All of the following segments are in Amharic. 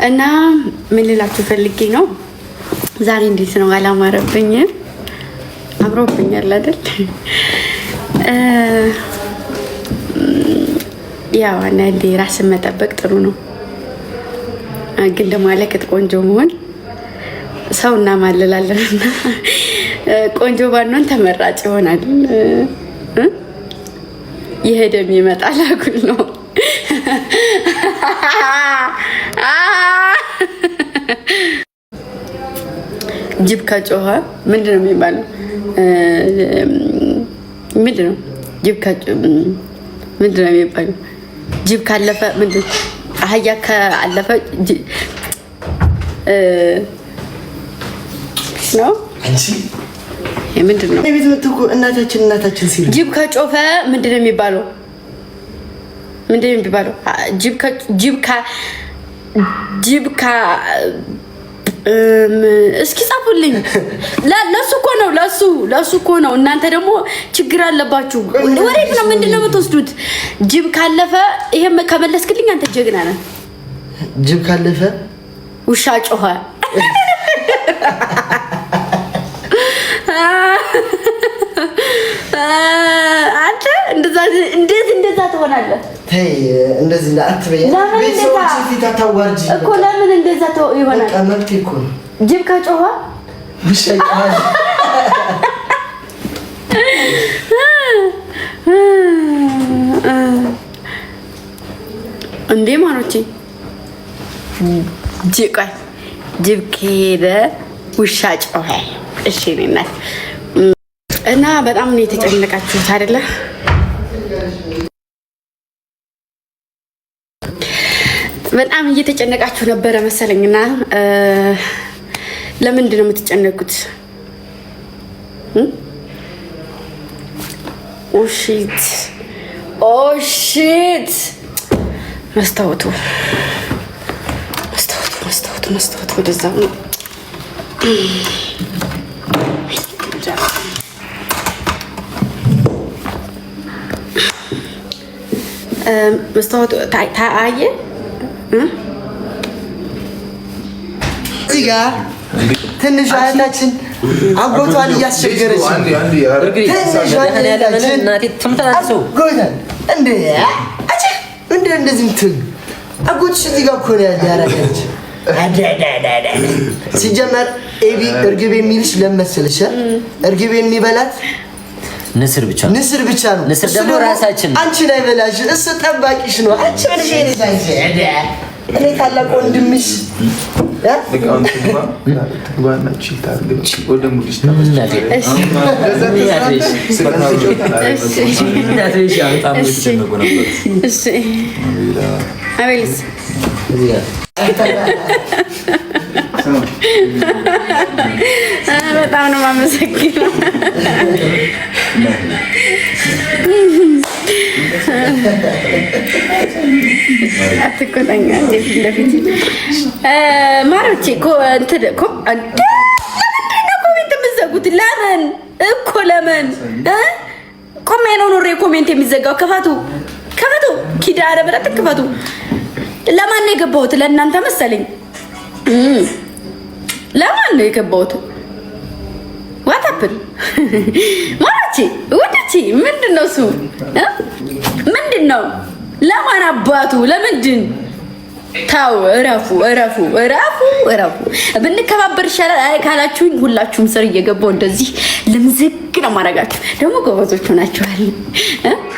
እና ምን ልላችሁ ፈልጌ ነው ዛሬ እንዴት ነው አላማረብኝ አምሮብኛል አይደል? ያው አንዴ ራስን መጠበቅ ጥሩ ነው፣ ግን ደግሞ አለከት ቆንጆ መሆን ሰው እናማልላለንና ቆንጆ ባንሆን ተመራጭ ይሆናል። ይሄደም ይመጣል አጉል ነው። ጅብ ከጮኸ ምንድን ነው የሚባለው? ምንድን ነው ጅብ ምንድን ነው የሚባለው? ጅብ ካለፈ ምንድን አህያ ካለፈ ነው ምንድን ነው? ቤት ምትኩ እናታችን ሲል ጅብ ከጮኸ ምንድን ነው የሚባለው? ምንድን ነው የሚባለው? እስኪ ጻፉልኝ። ለሱ እኮ ነው። እናንተ ደግሞ ችግር አለባችሁ። ወሬት ነው ምንድን ነው የምትወስዱት? ጅብ ካለፈ ይሄም ከመለስክልኝ አንተ ጀግና ነህ። ጅብ ካለፈ ውሻ ጮኸ። አንተ እንዴት እንደዛ ትሆናለህ? ተይ እንደዚህ አትበይ። ቤተሰቦች ፊት አታዋርጂ እኮ። ለምን እንደዛ ይሆናል? መብቴ እኮ ነው። ጅብ ከጮኸ ውሻ ይጮሃል። እንዴ ማሮቼ ጅብ ከሄደ ውሻ ጮኸ። እሺ እናት እና በጣም ነው የተጨነቃችሁት አይደለ? በጣም እየተጨነቃችሁ ነበረ መሰለኝና ለምንድን ነው የምትጨነቁት? ኦሺት መስታወቱ ወደዛ ነው። መስታወቱ ታየ እዚህ ጋር ትንሽ እህታችን አጎቷን እያስቸገረች እንደዚህ ምትል አጎትሽ እዚህ ጋር እኮ ነው ያደረገች። ሲጀመር ኤቢ እርግብ የሚልሽ ለመሰለሽ እርግብ የሚበላት ንስር ብቻ ነው። ንስር ደግሞ ራሳችን አንቺን አይበላሽ፣ እሱ ጠባቂሽ ነው። አንቺ ወልሽ እኔ ታላቅ ወንድምሽ በጣም ነው የማመሰግነው። አትቆጣኛ እንደፊት ማሮቼ ኮሜንት የምትዘጉት ለምን እኮ ለምን ቆሜ ነው ኖሬ ኮሜንት የሚዘጋው? ክፈቱ ኪዳነ ምሕረት ክፈቱ። ለማን ነው የገባሁት? ለእናንተ መሰለኝ። ለማን ነው የገባሁት? ዋታፕን ማራቺ ወደቺ ምንድነው እሱ? ምንድነው? ለማን አባቱ? ለምንድን? ታው እረፉ። ብንከባበር ይሻላል። አይ ካላችሁኝ ሁላችሁም ስር እየገባው እንደዚህ ልምዝግ ነው ማረጋችሁ። ደግሞ ጎበዞች ናችኋል።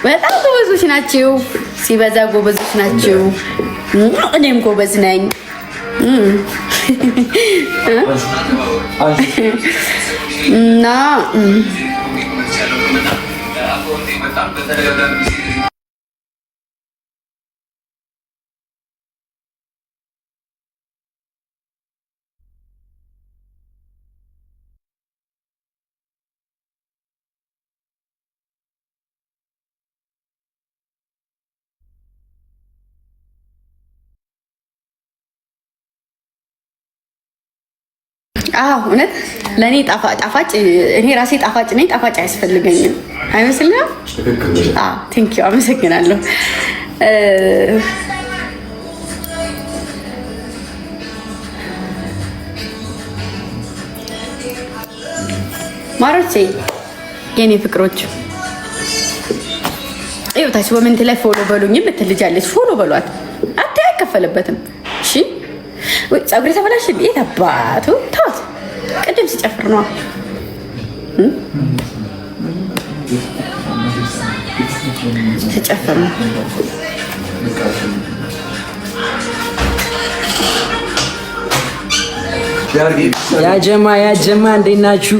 በጣም ጎበዞች ናችሁ። ሲበዛ ጎበዞች ናችሁ። እኔም ጎበዝ ነኝ። እና እውነት ለእኔ ጣፋጭ እኔ ራሴ ጣፋጭ ነኝ። ጣፋጭ አያስፈልገኝም አይመስልም? ቴንክ ዩ አመሰግናለሁ። ማሮቼ የኔ ፍቅሮች ይኸውታችሁ በመንት ላይ ፎሎ በሉኝ የምትልጃለች ፎሎ በሏት። አይከፈልበትም። እሺ ወይ ፀጉሬ ተበላሽ እንዴት አባቱ ተውት። ቅድም ሲጨፍር ነው ሲጨፍር ነው። ያጀማ እንዴት ናችሁ?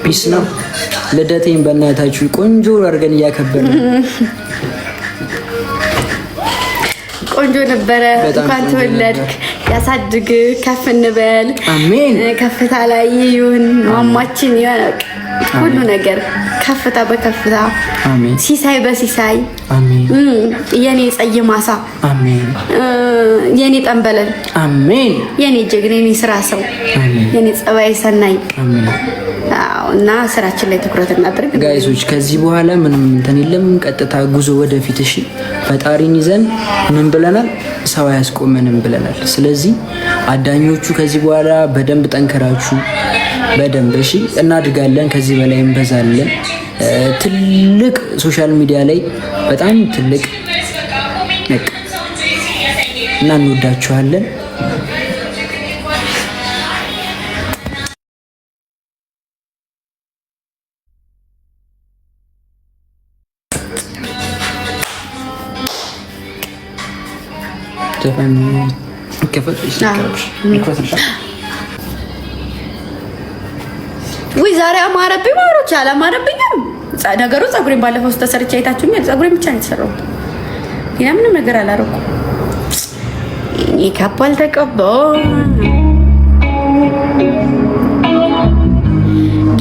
ፒስ ነው። ልደቴን በእናታችሁ ቆንጆ አድርገን እያከበርን ቆንጆ ነበረ። እንኳን ተወለድክ፣ ያሳድግ፣ ከፍ እንበል። አሜን። ከፍታ ላይ ይሁን ማማችን ይሆናል። ሁሉ ነገር ከፍታ በከፍታ አሜን። ሲሳይ በሲሳይ አሜን። የኔ ጸይ ማሳ አሜን። የኔ ጠንበለል አሜን። የኔ ጀግና የኔ ስራ ሰው የኔ ጸባይ ሰናይ አሜን። እና ስራችን ላይ ትኩረት እናድርግ ጋይሶች። ከዚህ በኋላ ምንም እንትን የለም፣ ቀጥታ ጉዞ ወደፊት። እሺ ፈጣሪን ይዘን ምን ብለናል? ሰው አያስቆመንም ብለናል። ስለዚህ አዳኞቹ ከዚህ በኋላ በደንብ ጠንከራችሁ በደንብ እሺ፣ እናድጋለን፣ ከዚህ በላይ እንበዛለን። ትልቅ ሶሻል ሚዲያ ላይ በጣም ትልቅ እና እንወዳችኋለን። ወይ ዛሬ አማረብኝ ማሮች አላማረብኝም። ነገሩ ፀጉሬን ባለፈው ተሰርቼ አይታችሁኛል። ፀጉሬን ብቻ ነው የተሰራሁት፣ ሌላ ምንም ነገር አላደረኩም። ሜካፕ አልተቀባሁም።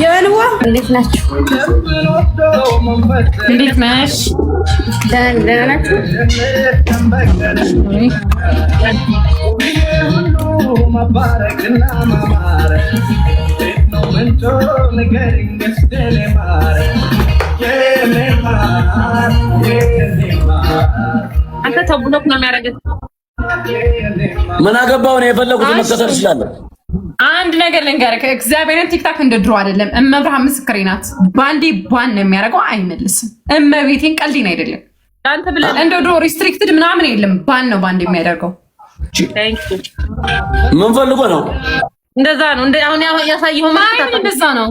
ገንዋ እንዴት ናችሁ? እንዴት ነሽ? ደህና ናችሁ? አንተ ተብሎክ ነው የሚያደርገው። ምን አገባው ነው የፈለጉት መከተል ይችላል። አንድ ነገር ልንገርህ፣ እግዚአብሔርን ቲክታክ እንደ ድሮ አይደለም። እመብርሃን ምስክሬ ናት። ባንዴ ባን ነው የሚያደርገው፣ አይመልስም። እመቤቴን ቀልዴን አይደለም። አንተ ብለህ እንደ ድሮ ሪስትሪክትድ ምናምን የለም። ባን ነው ባንዴ የሚያደርገው። ምን ፈልጎ ነው? እንደዛ ነው። እንደ አሁን ያሳየው ማለት እንደዛ ነው።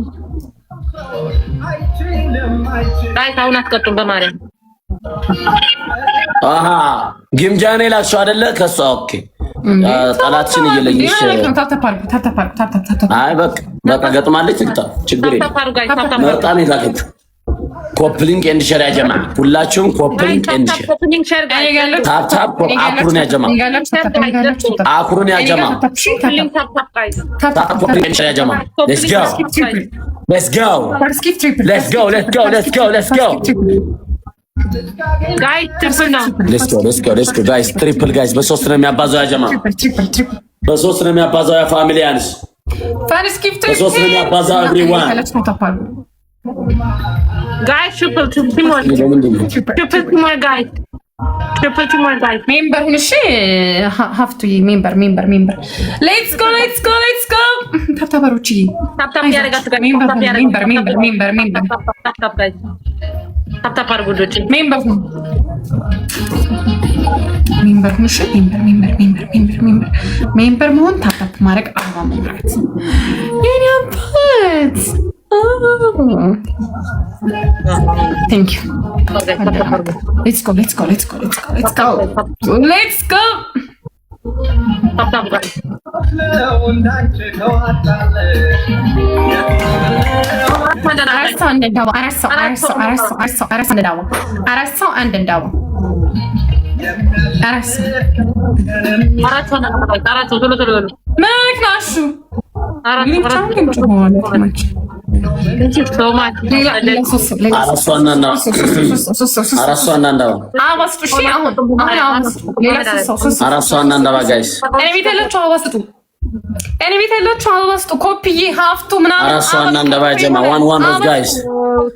ታውን አትቀጡም በማርያም አሃ ግምጃኔ ላችሁ አይደለ? ከሷ ኦኬ። ጠላትሽን እየለየሽ አይ በቃ ገጥማለች። ትግጣ ችግር የለም። መርጣኔ ላከች። ኮፕሊንግ ኤንድ ሼር ያጀማ ሁላችሁም ኮፕሊንግ ኤንድ ሼር ታፕ አኩሩን ያጀማ አኩሩን ያጀማ ታፕ ኮፕሊንግ ኤንድ ሼር ያጀማ let's go guys ትሪፕል ጋይስ በሶስት ነው የሚያባዛው ያጀማ በሶስት ነው የሚያባዛው ያ ፋሚሊያንስ በሶስት ነው የሚያባዛው everyone guys triple more guys member ሁንሽ have to member let's go ታብታባሮች ታብታብ ያረጋችሁ ጋር member ታብታብ አርጉዶች member ሁንሽ member መሆን ታብታብ ማድረግ አርባ መምራት የኔ አባት thank you let's go ኮፒዬ ሀፍቱ ምናምን አራሷና እንደባ ጀማ ዋን ጋይስ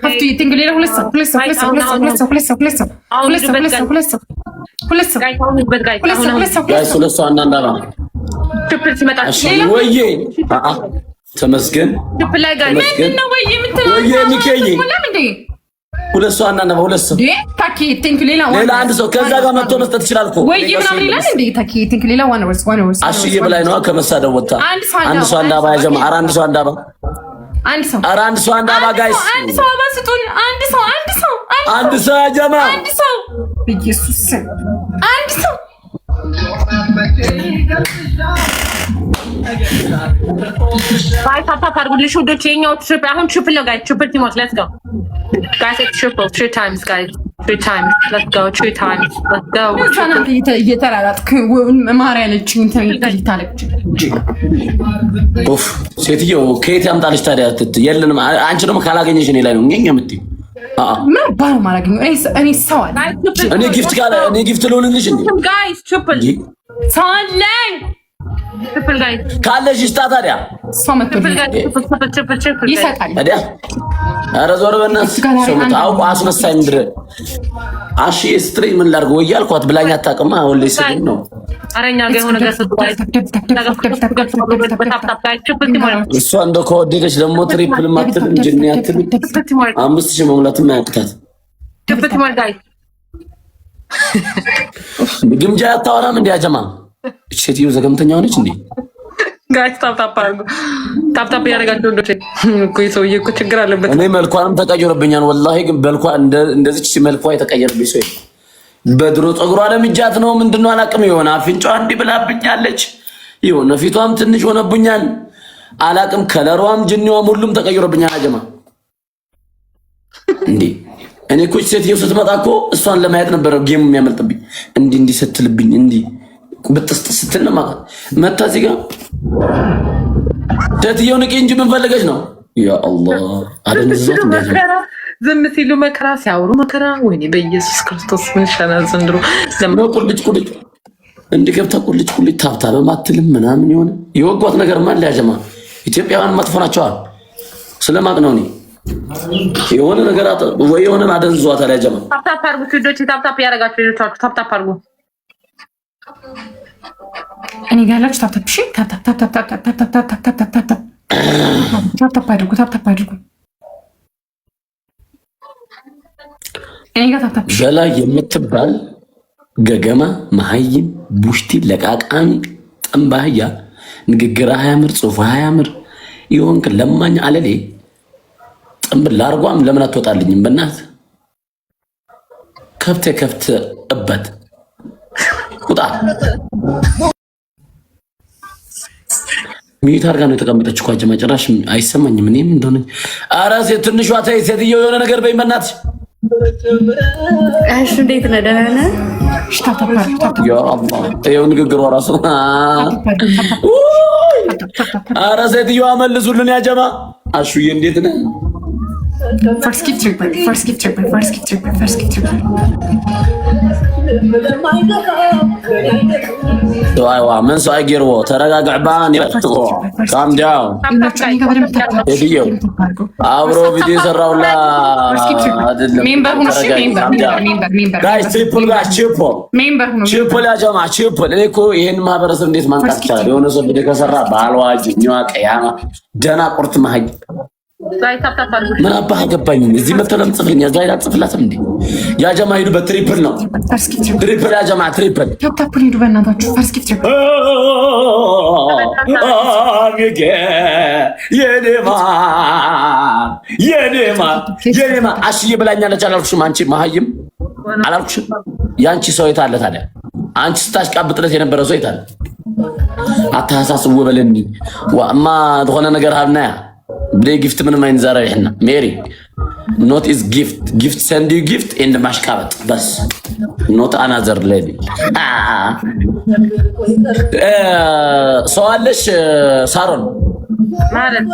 ሀፍቱ ይቲንግ ሌላ ሁለት ሰው ተመስገን ትፕላይ ጋር ምን ነው ወይ የምትለው ወይ የሚከኝ ሁለት ሰው እና ሁለት ሰው ታኪ ቲንክ ሌላ አንድ ሰው ከዛ ጋር መጥቶ መስጠት ይችላል እኮ ወይ ምናምን ይላል እንዴ ታኪ ቲንክ ሌላ ዋን ወርስ አሽዬ በላይ ነው ከመሳደብ ወጣ አንድ ሰው አንዳባ ያጀማ አንድ ሰው አንዳባ አንድ ሰው አንዳባ ጋይስ አንድ ሰው አባስጡን አንድ ሰው ያጀማ አንድ ሰው ኢየሱስ አንድ ሰው ባይ ታታ ታርጉልሽ ወዶች የኛው ትሪፕ አሁን ትሪፕል ነው ጋይስ ትሪፕል ቲሞች ሌትስ ጎ ጋይስ ኢትስ ትሪፕል 3 ታይምስ ጋይስ 3 ታይምስ ሌትስ ጎ 3 ታይምስ ሌትስ ጎ ሳናንተ እየተራራጥክ ማርያ ነች እንትን ይታለች ኡፍ ሴትዮ ከየት ያምጣልሽ ታዲያ የለንም አንቺ ደግሞ ካላገኘሽ እኔ ላይ ነው እኛ የምትይ ምን ባል ማረግኝ እኔ ሰው አለ እኔ ጊፍት ልሆንልሽ እንዴ ጋይስ ትሪፕል ሰው አለኝ ትሪፕል ጋይስ ካለሽ ይስጣ ታዲያ ሰው መጥቶልኝ ይሰጣል ታዲያ ኧረ ዞር በእናትሽ ሰው ታውቁ አስነሳኝ ምድር አሺ ስትሪም ምን ላድርግ ወይ ያልኳት ብላኝ አታውቅማ ወልዴ ስል ነው አረኛ ጋር ሆነ ጋር እሷ እንደው ከወደደች ደግሞ ትሪፕል ማትል እንጂ ያትል 5000 መሙላትም አያቅታት ትሪፕል ማለት ጋይስ ግምጃ ያታወራም እንዴ አጀማ ሴትዮ ዘገምተኛ ሆነች እንዴ ጋይስ ታፕ ያደርጋችሁ ወንዶች እኮ ሰውዬ እኮ ችግር አለበት እኔ መልኳንም ተቀይሮብኛል ወላሂ ግን በልኳ እንደዚች መልኳ የተቀየረብኝ ሰው በድሮ ፀጉሯ ለምጃት ነው ምንድነው አላቅም የሆነ አፍንጫዋ እንዲህ ብላብኛለች የሆነ ፊቷም ትንሽ ሆነብኛል አላቅም ከለሯም ጅኒዋም ሁሉም ተቀይሮብኛል አጀማ እንዴ እኔ እኮ ሴትዮ ስትመጣ እኮ እሷን ለማየት ነበር ጌም የሚያመልጥብኝ እንዲህ ስትልብኝ እንዲህ ብጥስጥስ ስትል ነው ማለት መታ እዚህ ጋር ሴትዮ ንቂ እንጂ ምን ፈልገሽ ነው ያ አላህ አደንዛት እንዴ ዝም ሲሉ መከራ ሲያወሩ መከራ ወይኔ በኢየሱስ ክርስቶስ ምን ሻናል ዘንድሮ ቁልጭ እንዲህ ገብታ ቁልጭ ታብታ በማትልም ምናምን ይሆነ የወጓት ነገር ማለ ያጀማ ኢትዮጵያውያን መጥፎ ናቸው ስለማቅ ነው እኔ የሆነ ነገር ወይ የሆነ አደንዟታል ያጀማ ታፕ አርጉ ትዶች ታፕ ያረጋችሁ ልጆቻችሁ ታፕ አርጉ እኔ ጋር ያላችሁ ታፕ እሺ ታፕ አድርጉ እኔ ጋር ታፕ በላይ የምትባል ገገማ መሀይም ቡሽቲ ለቃቃሚ ጥንባህያ ንግግር አያምር ጽሁፍ አያምር ይሆንክ ለማኝ አለሌ ጥንብል ላርጓም ለምን አትወጣልኝም በእናት ከፍተ እበት ቁጣ ሚዩት አድርጋ ነው የተቀመጠችው እኮ አጀማ ጭራሽ አይሰማኝም እኔም እንደሆነ ኧረ ሴት ትንሿ ተይ ሴትዮ የሆነ ነገር በይ በእናትሽ እሺ እንዴት ነህ ደህና ነህ ያ አላህ ይኸው ንግግሯ ራሱ ኧረ ሴትዮዋ መልሱልን ያጀማ አሹዬ እንዴት ነህ First keep tripping. አይዋ ምን ሰው አይገርቦ ተረጋጋዕ ባን ካም ዳውን እዲዮ አብሮ ቪዲዮ ሰራውላ አይደለም ሜምበር ሁኑ ሜምበር ጋይስ ትሪፕል ጋር ቺፕል ያጀማ ቺፕል እኔ እኮ ይሄን ማህበረሰብ እንዴት ማንቃት ይችላል የሆነ ሰው ቪዲዮ ከሰራ ባልዋጅ ኛዋ ቀያማ ደና ቁርት ማህይ ምን አባህ ገባኝ እዚህ መተለም ጽፍልኛ ዛይ አጽፍላትም እንዴ ያ ጀማ ሄዱ በትሪፕል ነው ትሪፕል ያ ጀማ ትሪፕል ታፕ ሄዱ በእናታችሁ ፈርስት ጊፍት የኔማ አሽዬ ብላኛለች አላልኩሽም አንቺ መሀይም አላልኩሽም ያንቺ ሰው የት አለ ታዲያ አንቺ ስታሽቃብጥለት የነበረ ሰው የት አለ አታሳስቡ በለኒ ወማ ተሆነ ነገር ሀብናያ ብሌ ጊፍት ምንም አይንዛራ ይሄና ሜሪ ኖት ኢዝ ጊፍት ሰንድ ዩ ጊፍት ኤንድ ማሽቃበጥ በስ ኖት አናዘር ሌዲ ሰዋለሽ ሳሮን ማለት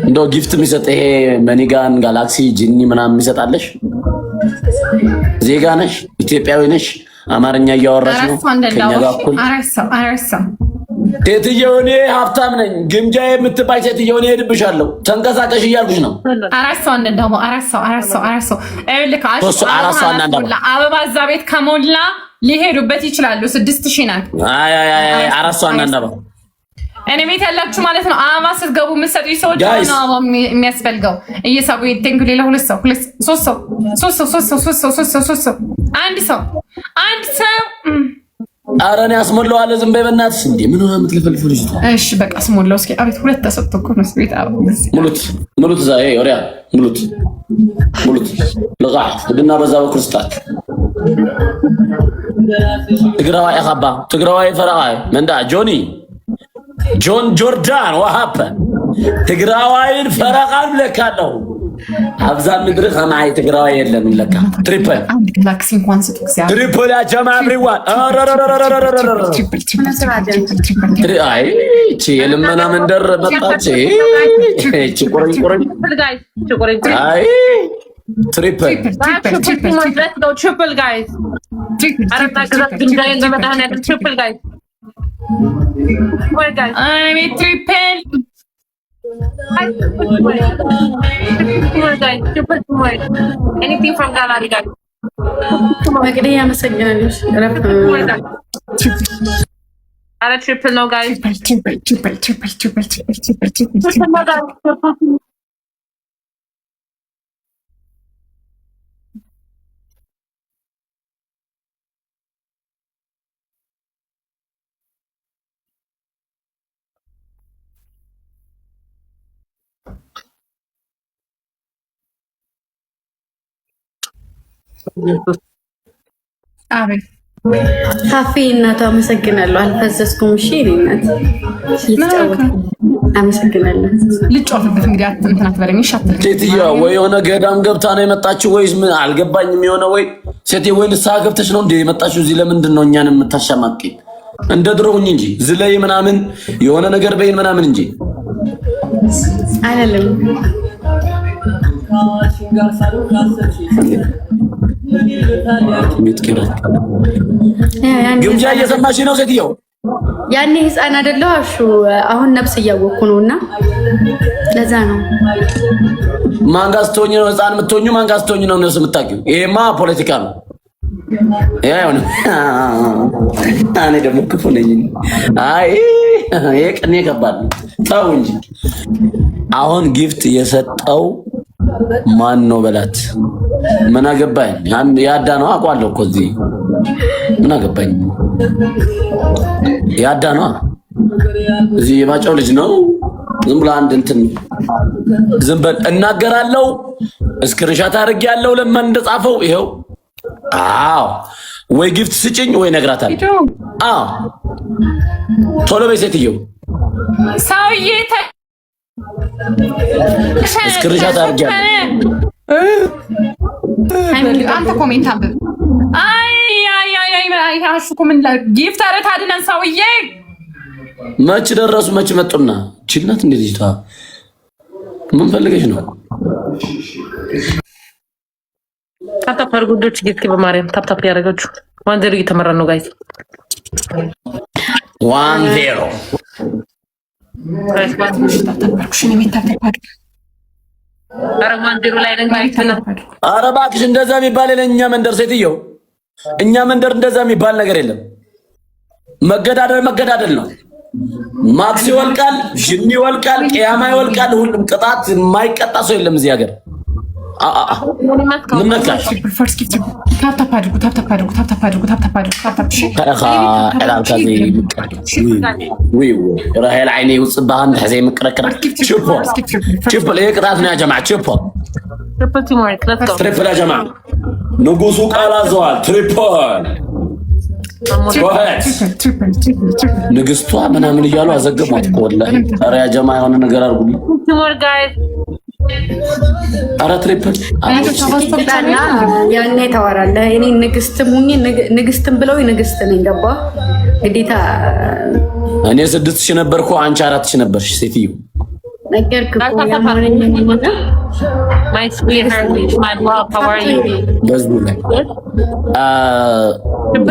እንደው ጊፍት የሚሰጥ ይሄ መኒጋን ጋላክሲ ጂኒ ምናምን የሚሰጣለሽ ዜጋ ነሽ ኢትዮጵያዊ ነሽ አማርኛ እያወራሽ ነው ከኛ ጋር እኩል ሴትየው እኔ ሀብታም ነኝ ግምጃ የምትባይ ሴትየው እኔ ሄድብሻለሁ ተንቀሳቀሽ እያልኩሽ ነው አበባ እዛ ቤት ከሞላ ሊሄዱበት ይችላሉ 6000 ናት እኔ ቤት ያላችሁ ማለት ነው አበባ ስትገቡ የምትሰጡኝ ሰዎች ነው አበባ የሚያስፈልገው። እየሳቡ ቴንክ ሌላ ሁለት ሰው ሶስት ሰው አንድ ሰው ኧረ እኔ አስሞላዋለሁ። ዝም በይ በእናትሽ። እንዴ ምን ሆነ የምትለፈልፉ ልጅ? እሺ በቃ አስሞላው። እስኪ አቤት ሁለት ተሰጥቶ እኮ ነው ቤት አበባ ሙሉት ዛሬ ወሪያ ሙሉት ልቃሕ ድና በዛ በክርስታት ትግራዋይ አኻባ ትግራዋይ ፈረቃይ መንዳ ጆን ጆርዳን ወሃፐ ትግራዋይን ፈረቃን ለካለው አብዛ ምድር ከማይ ትግራዋይ የለም ለካ ትሪፕል አንድ ግላክሲ እንኳን ስጡ እግዚአብሔር ትሪፕል ያ ጀማዓ ብሪዋን አይ እቺ የልመና መንደር መጣች። እቺ ቁርቁር አይ ትሪፕል ጋይስ አረታ ግዛት ግንዳይን በመታና ትሪፕል ጋይስ ወይ ጋይስ አይ ትሪፕል anything from gallery guys መቅደያ ያመሰግናለሽ አረ ትሪፕል ነው ጋይስ አቤት ካፌ እናቷ አመሰግናለሁ። አልፈዘዝኩም። እሺ እናት አመሰግናለሁ። ልጫወትበት እንግዲህ እንትን አትበለኝ። ሻትል ሴትዮዋ ወይ የሆነ ገዳም ገብታ ነው የመጣችው ወይስ ምን አልገባኝም። የሆነ ወይ ሴትዮዋ ወይ ንስሓ ገብተሽ ነው እንዴ የመጣችው? እዚህ ለምንድን ነው እኛን የምታሻማቂን? እንደ ድሮውኝ እንጂ ዝለይ ምናምን የሆነ ነገር በይን ምናምን እንጂ አይደለም። ግምጃ እየሰማሽ ነው ሴትዮው? ያኔ ህፃን አይደለሁ አሹ አሁን ነፍስ እያወቅኩ ነውና ለዛ ነው። ማን ጋር ስትሆኚ ነው ህፃን የምትሆኚው? ማን ጋር ስትሆኚ ነው ነፍስ የምታውቂው? ይሄማ ፖለቲካ ነው። ያው ነው። እኔ ደግሞ ክፉ ነኝ። አይ ይሄ ቀኔ ከባድ ነው። ተው እንጂ አሁን ጊፍት የሰጠው ማን ነው በላት። ምን አገባኝ? ያዳ ነው አውቃለሁ እኮ እዚህ ምን አገባኝ? ያዳ ነው እዚህ የባጫው ልጅ ነው። ዝም ብሎ አንድ እንትን ዝም በል እናገራለሁ። እስክሪንሻት አድርጌያለሁ ለማን እንደጻፈው ይሄው። አዎ ወይ ጊፍት ስጭኝ ወይ ነግራታለሁ። አዎ ቶሎ በይ ሴትየው። ሰውዬ እስክሪንሻት አድርጌያለሁ። አንተ ኮሜንት አንብብ። አይ አሹ ኮሜንት ጊፍት አረት አድነን ሰውዬ መች ደረሱ መች መጡና ችልናት እንዴ ልጅቷ ምን ፈልገሽ ነው? ታፕታፕ አድርጉ ጊፍት በማርያም ታፕታፕ ያደረጋችሁ 1-0 እየተመራ ነው ጋይስ 1-0 ኧረ እባክሽ እንደዛ የሚባል የለም እኛ መንደር ሴትየው፣ እኛ መንደር እንደዛ የሚባል ነገር የለም። መገዳደል ነው። ማክስ ይወልቃል፣ ጅኒ ይወልቃል፣ ቅያማ ይወልቃል። ሁሉም ቅጣት የማይቀጣ ሰው የለም እዚህ ሀገር። ምን ነካሽ? ራሄል ዓይኒ ውፅባህ እንድሕዘይ ምቅረክረ ችፕል ይሄ ቅጣት ነው ያ ጀማዓ። ትሪፕል ያ ጀማዓ ንጉሱ ቃል አዘዋል። ትሪፕል ንግስቷ ምናምን እያሉ አዘገቧት እኮ ወላሂ። ኧረ ያ ጀማዓ የሆነ ነገር አድርጉልኝ። ኧረ ትሪፕል ያኔ ታወራለህ። እኔ ንግስትም ሁኜ ንግስትም ብለው ንግስት ነኝ። ገባ ግዴታ። እኔ 6000 ነበርኩ፣ አንቺ 4000 ነበርሽ ሴትዮ። ነገርኩ እኮ ያማረኝ የሚመጣ በዝቡ ላይ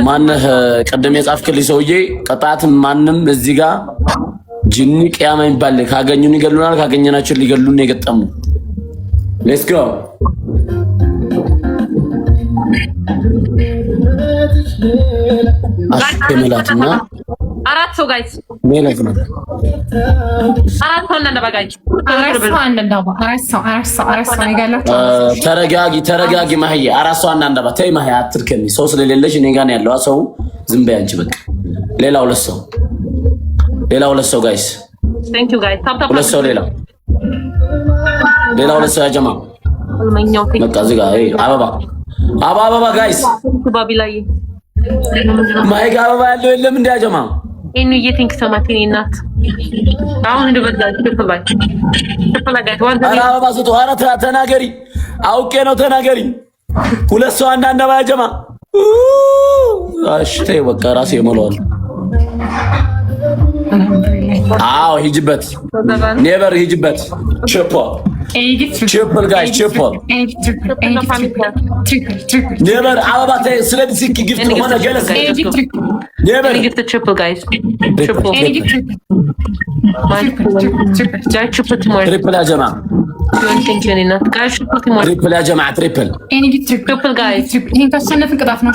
ማነህ ቅድም የጻፍክልኝ ሰውዬ ቅጣት ማንም እዚህ ጋር ጅኒ ቅያማ የሚባል ካገኙን ይገሉናል፣ ካገኘናቸው ሊገሉን የገጠሙ። ሌትስ ጎ አሽከ መላትና አራት ሰው ጋይስ ሜላት ነው። አራት ሰው እናንተ ባጋጭ አራት ሰው ይጋላችሁ። ተረጋጊ ማህዬ። አራት ሰው እናንተ ባታይ ማህዬ አትርከኒ። ሰው ስለሌለሽ እኔ ጋር ነው ያለው ሰው። ዝም በይ አንቺ በቃ። ሌላ ሁለት ሰው ጋይስ። ቴንክ ዩ ጋይስ። ታፕ ሁለት ሰው ሌላ ሁለት ሰው ያጀማ በቃ እዚህ ጋር አበባ ጋይስ። ባቢላይ ማይጋ አበባ ያለው የለም እንደ ያጀማ እኔ የቲንክ ሰማቲኒ እናት አሁን እንደበዛችሁ ተፈላጋችሁ አበባ ስጡ። ኧረ ተናገሪ፣ አውቄ ነው ተናገሪ። ሁለት ሰው አንድ አበባ ያጀማ። እሺ ተይ በቃ ራሴ እሞላዋለሁ። አዎ ሂጅበት፣ ኔቨር ሂጅበት። triple guys, triple ኔቨር አበባ ተይ። ስለዚህ ሲክ ጊፍት ሆነ ገለስ ኔቨር ጊፍት triple guys, triple triple አጀማ triple አጀማ triple guys. ይሄን ካሸነፍ ቅጣት ነው።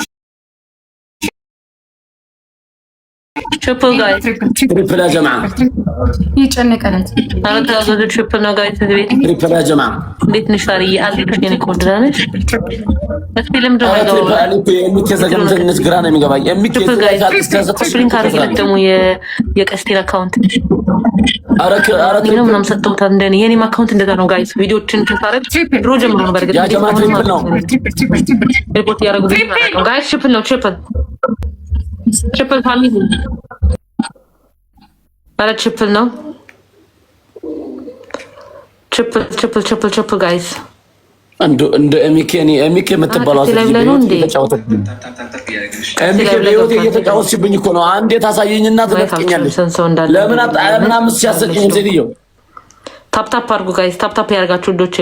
triple guys, triple አጀማ ይጨነቀለት አረጋ ወደ triple ነው ጋይስ። ቤት triple አጀማ እንዴት ነሽ ታሪዬ? አልኩሽ የኔ ኮንትራነሽ እስኪለም ደረጋው የሚከዘገምተኝነት ግራ ነው የሚገባኝ። ኮፕሊንግ አድርጊለት ደግሞ የቀስቴን አካውንት አረክ ነው ምናምን ሰጠውታ። እንደኔ የኔም አካውንት እንደዛ ነው ጋይስ። ቪዲዮችን ተሳረግ ድሮ ጀምሮ ነው በርግጥ ያጀማ ትሪፕል ነው ሪፖርት ያደረጉት ጋይስ። ትሪፕል ነው ትሪፕል ፋሚሊ አረ ትሪፕል ነው ትሪፕል ጋይስ። እንደ ኤሚኬ የምትባለው እየተጫወትሽብኝ እኮ ነው። አንዴ ታሳየኝና ትለቅኛለሽ። ለምን አምስት ሲያሰጭኝ ሴትዮ። ታፕታፕ አድርጉ ጋይስ። ታፕታፕ ያደርጋችሁ ልጆቼ።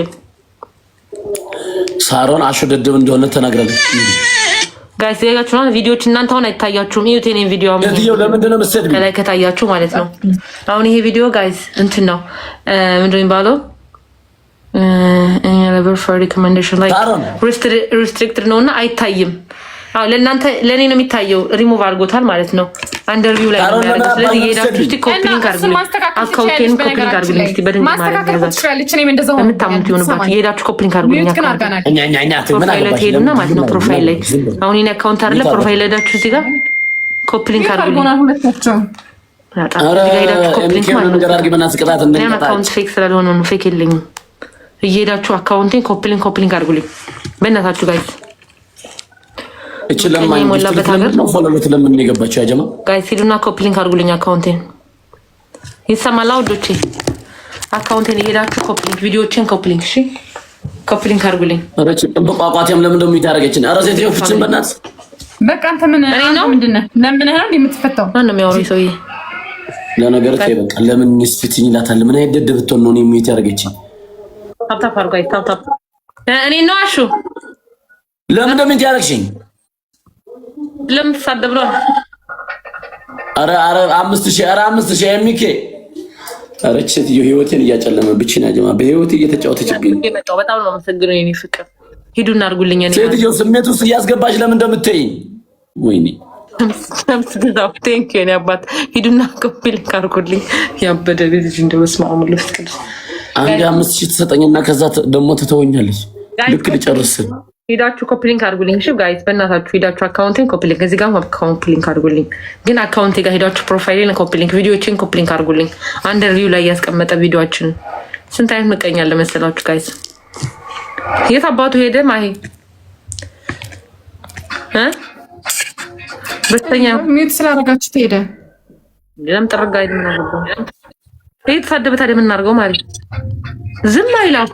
ሳሮን አሽደድብ እንደሆነ ተናግራለች ጋይስ። ያያችሁ ነው ቪዲዮዎች እናንተ አሁን አይታያችሁም። እዩት የኔን ቪዲዮ ለምንድን ነው የምትሰድቢኝ? ከላይ ከታያችሁ ማለት ነው። አሁን ይሄ ቪዲዮ ጋይስ እንትን ነው ምንድን ነው የሚባለው? level for recommendation like restricted ነውና አይታይም። አዎ ለእናንተ ለኔ ነው የሚታየው። ሪሙቭ አድርጎታል ማለት ነው። አንደርቪው ላይ ነው ያደረገው። ስለዚህ እየሄዳችሁ እስቲ ኮፒሊንግ አድርጉልኝ፣ አካውንቴን ኮፒሊንግ አድርጉልኝ። እስቲ በደንብ ማስተካከል ትችላለች። እኔም እንደዛው ነው የምታምኑት ይሆንባችሁ። እየሄዳችሁ ኮፒሊንግ አድርጉልኝ። ፕሮፋይል ላይ ትሄዱና ማለት ነው ፕሮፋይል ላይ አሁን የኔ አካውንት አይደለ ፕሮፋይል ላይ ሄዳችሁ እዚህ ጋር ኮፒሊንግ አድርጉልኝ። እየሄዳችሁ ኮፒሊንግ ማለት ነው። አካውንት ፌክ ስላልሆነ ነው ፌክ የለኝም። እየሄዳችሁ አካውንቴን ኮፒሊንግ አድርጉልኝ በእናታችሁ ጋይስ። እችለማኝ ሞላበት ሀገር ነው ፎሎት ለምን የገባችሁ ያጀማ ጋይስ። ሂዱና ኮፒሊንግ አድርጉልኝ አካውንቴን። ይሰማል አውዶቼ? አካውንቴን እየሄዳችሁ ኮፒሊንግ ቪዲዮዎችን ኮፒሊንግ እሺ፣ ኮፒሊንግ አድርጉልኝ። አረች በቋቋቲያም ለምን ደሞ ይታረገችን? አረ ሴት ይወፍችን በእናት በቃ አንተ ምን ምንድነው? ለምን ነው የምትፈታው? ማን ነው የሚያወራው ሰውዬ? ለነገር በቃ ለምን ንስፍትኝ ይላታል። ምን አይደደብ ብትሆን ነው የሚት ያረገችን? ታፕታፕ አድርጉ ጋይስ። ታፕታፕ እኔ ነው አሹ። ለምን እንደምን ያረግሽኝ? ለምን ተሳደብ ነው? አረ 5000 ኤሚኬ። አረ ሴትዮ ህይወቴን እያጨለመብኝ ነው ያጀማ። በህይወቴ እየተጫወተችብኝ ነው። በጣም ነው የማመሰግነው የኔ ፍቅር። ሂዱና አድርጉልኝ። እኔ ሴትዮ ስሜት ውስጥ እያስገባሽ ለምን እንደምትይኝ ወይኔ ሰምስግዛው ቴንክ ዩ የኔ አባት። ሂዱና ኮፒሊንግ አድርጉልኝ። ያበደ ልጅ እንደመስማው ሙሉስ ቅዱስ አንድ 5000 ትሰጠኝና ከዛ ደግሞ ትተወኛለሽ። ልክ ልጨርስ። ሄዳችሁ ኮፒሊንግ አድርጉልኝ እሺ ጋይስ፣ በእናታችሁ ሄዳችሁ አካውንቴን ኮፒሊንግ እዚህ ጋር ኮፒሊንግ አድርጉልኝ። ግን አካውንቴ ጋር ሄዳችሁ ፕሮፋይሌን ኮፒሊንግ፣ ቪዲዮዎችን ኮፒሊንግ አድርጉልኝ። አንደር ቪው ላይ ያስቀመጠ ቪዲዮዎችን ስንት አይነት መቀኛለ መሰላችሁ ጋይስ። የት አባቱ ሄደ ማሂ? በስተኛ ሚት ስላደረጋችሁ ሄደ። ለምን ጠረጋ አይደለም የተሳደበ ታዲያ ምን እናድርገው ማለት ዝም አይላኩ።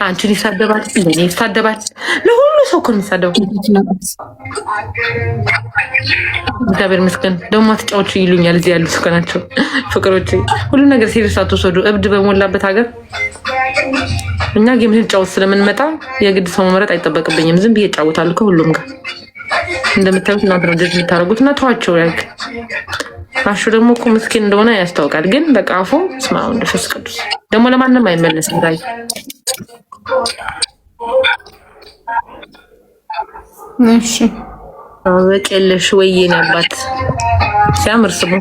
አንቺን ይሳደባል፣ ለኔ ይሳደባል፣ ለሁሉ ሰው እኮ ነው የሚሳደበው። እግዚአብሔር ይመስገን። ደግሞ አትጫወቹ ይሉኛል እዚህ ያሉት እኮ ናቸው ፍቅሮቼ። ሁሉ ነገር ሲሪየስ አትወሰዱ። እብድ በሞላበት ሀገር እኛ ጌም ልንጫወት ስለምንመጣ የግድ ሰው መምረጥ አይጠበቅብኝም። ዝም ብዬ እጫወታለሁ ከሁሉም ጋር። እንደምታዩት እናንተ ነው እንደዚህ የምታደርጉት እና ተዋቸው። ያልክ አሹ ደግሞ እኮ ምስኪን እንደሆነ ያስታውቃል። ግን በቃ አፉ ስማው እንደፈስ ቅዱስ ደግሞ ለማንም አይመለስም። ጋይ እሺ በቀለሽ ወይኔ አባት ሲያምር ስሙ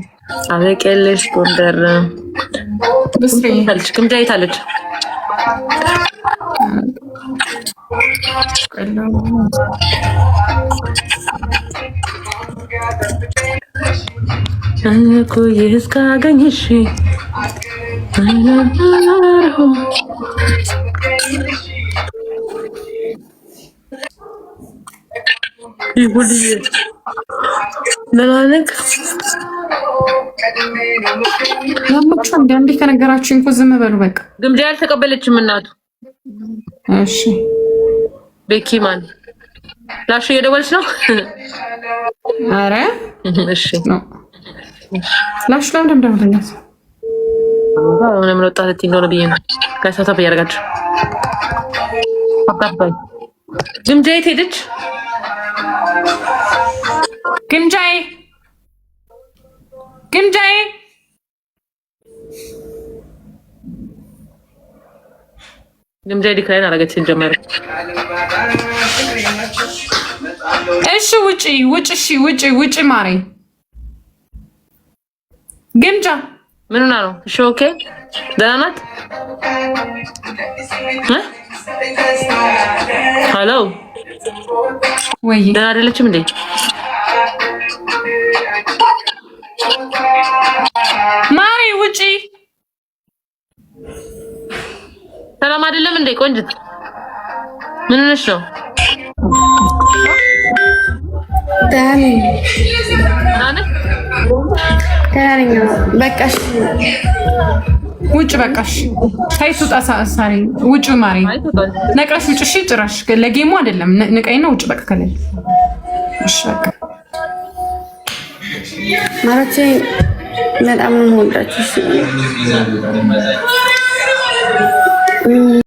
አበቀለሽ ጎንደር ብስሪልሽ ግምጃ የታለች? እኮ እስካገኝሽ ይሁን ለማለቅ ያመጣ እንዴ ከነገራችሁኝ እኮ ዝም በሉ በቃ። ግምጃ ያልተቀበለችም እናቱ። እሺ ቤኪ ማን ላሽ እየደወለች ነው? አረ እሺ ላሽ ለምን እንደምትደውልላት ምን ወጣት እንደሆነ ብዬ ነው። ከሰተፍ ያደርጋችሁ አባባይ ግምጃ የት ሄደች? ግምጃዬ ግምጃ ዲክላይን አደረገች ጀመረ። እሺ ውጪ ማሬ ግምጃ ምን ሆና ነው? እሺ ኦኬ ደህና ናት? ሄሎ ወይ ደህና አይደለችም እንዴ? ማሬ ውጪ ሰላም አይደለም እንዴ? ቆንጅት ምን ነሽ ነው? ዳኒ ዳኒ በቃሽ ውጭ በቃሽ። ታይቱ ጣሳሳሪ ውጭ ማሪ ነቅረሽ ውጭ። እሺ ጭራሽ ለጌሙ አይደለም ንቀይና ውጭ በቃ ከለል። እሺ በቃ ማለት በጣም ነው የምወዳችሁ።